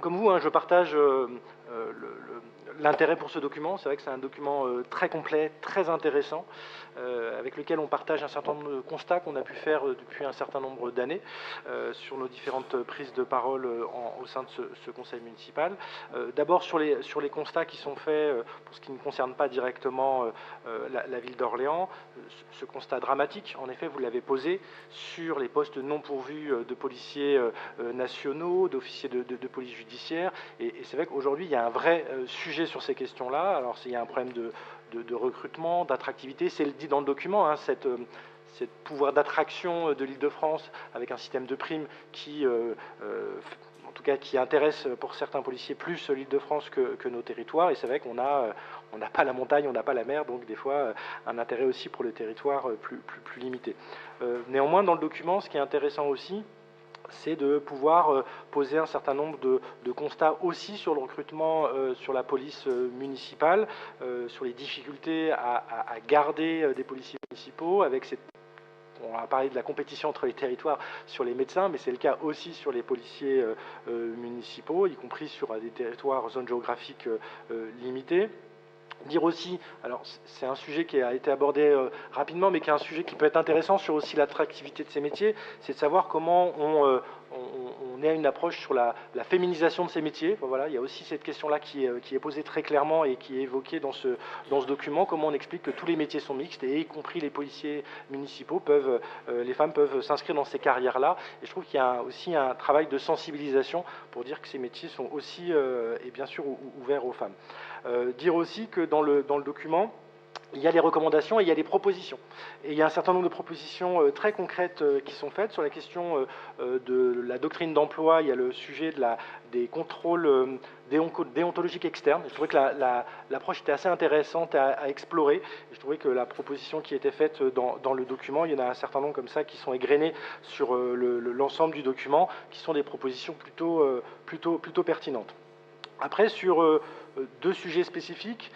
Comme vous, hein, je partage l'intérêt pour ce document. C'est vrai que c'est un document très complet, très intéressant, avec lequel on partage un certain nombre de constats qu'on a pu faire depuis un certain nombre d'années sur nos différentes prises de parole au sein de ce conseil municipal. D'abord sur les constats qui sont faits pour ce qui ne concerne pas directement la ville d'Orléans, ce constat dramatique, en effet, vous l'avez posé, sur les postes non pourvus de policiers nationaux, d'officiers de police judiciaire, et c'est vrai qu'aujourd'hui il y a un vrai sujet sur ces questions-là. Alors il y a un problème de recrutement, d'attractivité, c'est dit dans le document, hein, cette pouvoir d'attraction de l'Île-de-France avec un système de primes qui, en tout cas, qui intéresse pour certains policiers plus l'Île-de-France que nos territoires. Et c'est vrai qu'on n'a pas la montagne, on n'a pas la mer, donc des fois un intérêt aussi pour le territoire plus limité. Néanmoins, dans le document, ce qui est intéressant aussi, c'est de pouvoir poser un certain nombre de constats aussi sur le recrutement sur la police municipale, sur les difficultés à garder des policiers municipaux, avec cette... On a parlé de la compétition entre les territoires sur les médecins, mais c'est le cas aussi sur les policiers municipaux, y compris sur des territoires, zones géographiques limitées. Dire aussi, alors c'est un sujet qui a été abordé rapidement, mais qui est un sujet qui peut être intéressant sur aussi l'attractivité de ces métiers, c'est de savoir comment on a une approche sur la féminisation de ces métiers. Voilà, il y a aussi cette question-là qui est posée très clairement et qui est évoquée dans ce document, comment on explique que tous les métiers sont mixtes, et y compris les policiers municipaux les femmes peuvent s'inscrire dans ces carrières-là. Et je trouve qu'il y a aussi un travail de sensibilisation pour dire que ces métiers sont aussi, et bien sûr, ouverts aux femmes. Dire aussi que dans le document, il y a les recommandations et il y a les propositions. Et il y a un certain nombre de propositions très concrètes qui sont faites sur la question de la doctrine d'emploi. Il y a le sujet des contrôles déontologiques externes. Je trouvais que l'approche était assez intéressante à explorer. Et je trouvais que la proposition qui était faite dans le document, il y en a un certain nombre comme ça qui sont égrenées sur l'ensemble du document, qui sont des propositions plutôt pertinentes. Après, sur deux sujets spécifiques,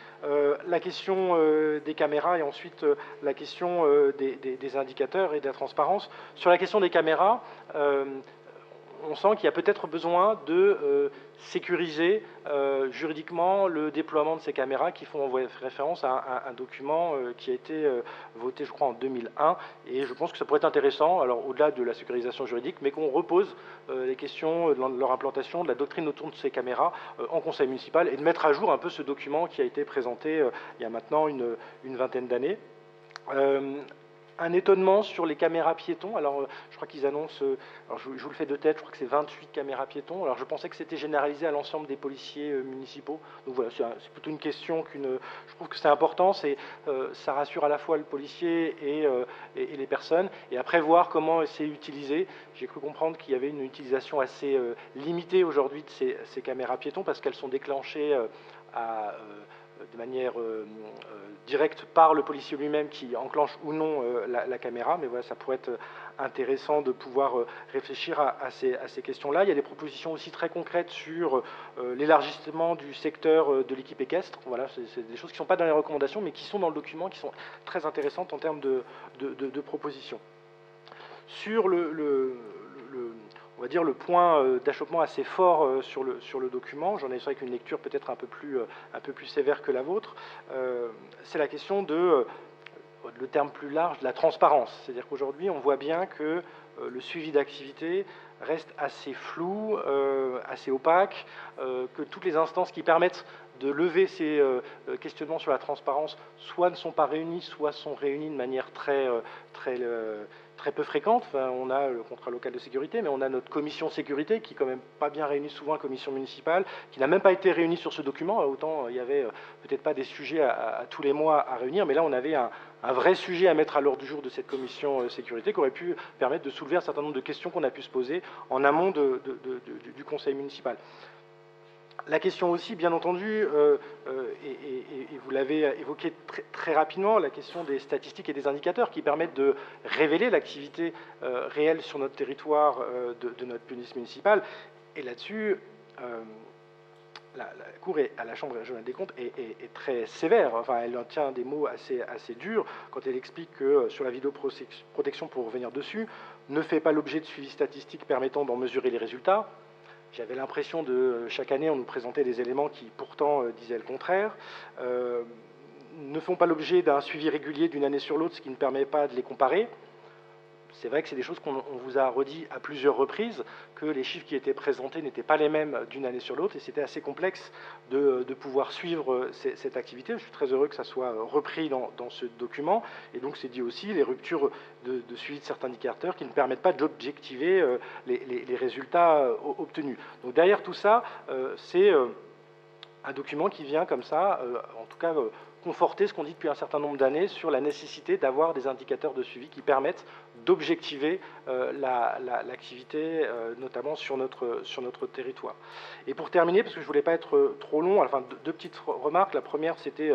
la question des caméras et ensuite la question des indicateurs et de la transparence. Sur la question des caméras, on sent qu'il y a peut-être besoin de sécuriser juridiquement le déploiement de ces caméras qui font référence à un document qui a été voté, je crois, en 2001. Et je pense que ça pourrait être intéressant, alors au-delà de la sécurisation juridique, mais qu'on repose les questions de leur implantation, de la doctrine autour de ces caméras en conseil municipal, et de mettre à jour un peu ce document qui a été présenté il y a maintenant une vingtaine d'années. Un étonnement sur les caméras piétons. Alors, je crois qu'ils annoncent, alors je vous le fais de tête, je crois que c'est 28 caméras piétons. Alors, je pensais que c'était généralisé à l'ensemble des policiers municipaux. Donc voilà, c'est plutôt une question je trouve que c'est important, ça rassure à la fois le policier et les personnes. Et après, voir comment c'est utilisé. J'ai cru comprendre qu'il y avait une utilisation assez limitée aujourd'hui de ces caméras piétons, parce qu'elles sont déclenchées de manière directe par le policier lui-même qui enclenche ou non la caméra, mais voilà, ça pourrait être intéressant de pouvoir réfléchir à ces questions-là. Il y a des propositions aussi très concrètes sur l'élargissement du secteur de l'équipe équestre. Voilà, c'est des choses qui ne sont pas dans les recommandations, mais qui sont dans le document, qui sont très intéressantes en termes de propositions. Sur on va dire le point d'achoppement assez fort sur le document, j'en ai avec une lecture peut-être un peu plus sévère que la vôtre, c'est la question le terme plus large, de la transparence. C'est-à-dire qu'aujourd'hui, on voit bien que le suivi d'activité reste assez flou, assez opaque, que toutes les instances qui permettent de lever ces questionnements sur la transparence soit ne sont pas réunies, soit sont réunies de manière très peu fréquente. Enfin, on a le contrat local de sécurité, mais on a notre commission sécurité qui est quand même pas bien réunie souvent, commission municipale, qui n'a même pas été réunie sur ce document. Autant il y avait peut-être pas des sujets à tous les mois à réunir, mais là on avait un vrai sujet à mettre à l'ordre du jour de cette commission sécurité qui aurait pu permettre de soulever un certain nombre de questions qu'on a pu se poser en amont du conseil municipal. La question aussi, bien entendu, et vous l'avez évoqué très rapidement, la question des statistiques et des indicateurs qui permettent de révéler l'activité réelle sur notre territoire de notre police municipale. Et là-dessus, la Cour à la Chambre régionale des comptes est très sévère. Enfin, elle tient des mots assez durs quand elle explique que sur la vidéoprotection, pour revenir dessus, ne fait pas l'objet de suivi statistique permettant d'en mesurer les résultats. J'avais l'impression de, chaque année, on nous présentait des éléments qui pourtant disaient le contraire, ne font pas l'objet d'un suivi régulier d'une année sur l'autre, ce qui ne permet pas de les comparer. C'est vrai que c'est des choses qu'on vous a redit à plusieurs reprises, que les chiffres qui étaient présentés n'étaient pas les mêmes d'une année sur l'autre, et c'était assez complexe de pouvoir suivre cette activité. Je suis très heureux que ça soit repris dans ce document, et donc c'est dit aussi les ruptures de suivi de certains indicateurs qui ne permettent pas d'objectiver les résultats obtenus. Donc derrière tout ça, c'est un document qui vient comme ça, en tout cas conforter ce qu'on dit depuis un certain nombre d'années sur la nécessité d'avoir des indicateurs de suivi qui permettent d'objectiver l'activité, notamment sur notre territoire. Et pour terminer, parce que je ne voulais pas être trop long, enfin deux petites remarques. La première, c'était,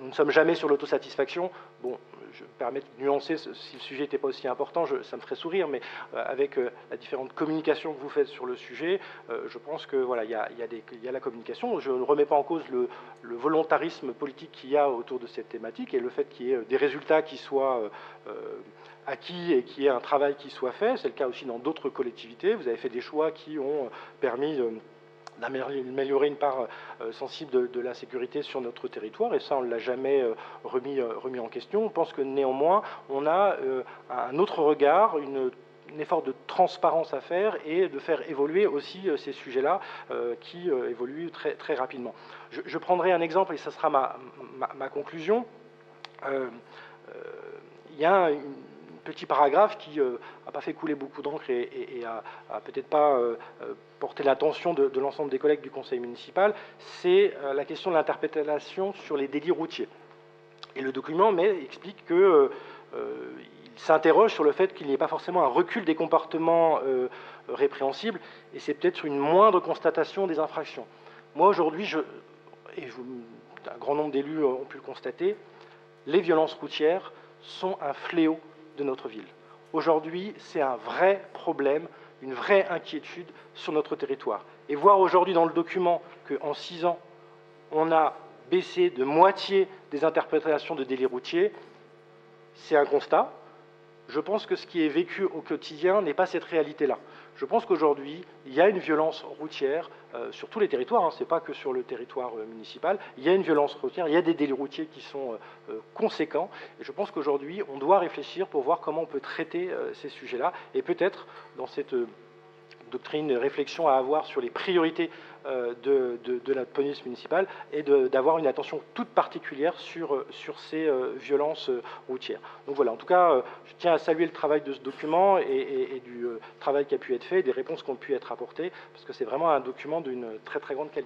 nous ne sommes jamais sur l'autosatisfaction. Bon, je me permets de nuancer, si le sujet n'était pas aussi important, ça me ferait sourire, mais avec la différente communication que vous faites sur le sujet, je pense que voilà, il y a la communication. Je ne remets pas en cause le volontarisme politique qu'il y a autour de cette thématique et le fait qu'il y ait des résultats qui soient acquis et qu'il y ait un travail qui soit fait. C'est le cas aussi dans d'autres collectivités. Vous avez fait des choix qui ont permis d'améliorer une part sensible de la sécurité sur notre territoire, et ça on ne l'a jamais remis en question. On pense que néanmoins on a un autre regard, un effort de transparence à faire et de faire évoluer aussi ces sujets-là qui évoluent très, très rapidement. Je prendrai un exemple et ça sera ma conclusion. Il y a un petit paragraphe qui n'a pas fait couler beaucoup d'encre et a peut-être pas porté l'attention de l'ensemble des collègues du conseil municipal, c'est la question de l'interpellation sur les délits routiers. Et le document explique qu'il s'interroge sur le fait qu'il n'y ait pas forcément un recul des comportements répréhensibles, et c'est peut-être une moindre constatation des infractions. Moi aujourd'hui, un grand nombre d'élus ont pu le constater, les violences routières sont un fléau de notre ville. Aujourd'hui, c'est un vrai problème, une vraie inquiétude sur notre territoire. Et voir aujourd'hui dans le document qu'en 6 ans, on a baissé de moitié des interprétations de délits routiers, c'est un constat. Je pense que ce qui est vécu au quotidien n'est pas cette réalité-là. Je pense qu'aujourd'hui, il y a une violence routière sur tous les territoires, hein, ce n'est pas que sur le territoire municipal, il y a une violence routière, il y a des délits routiers qui sont conséquents, et je pense qu'aujourd'hui, on doit réfléchir pour voir comment on peut traiter ces sujets-là, et peut-être dans cette doctrine, réflexion à avoir sur les priorités de la police municipale et d'avoir une attention toute particulière sur ces violences routières. Donc voilà, en tout cas, je tiens à saluer le travail de ce document et du travail qui a pu être fait, et des réponses qui ont pu être apportées, parce que c'est vraiment un document d'une très très grande qualité.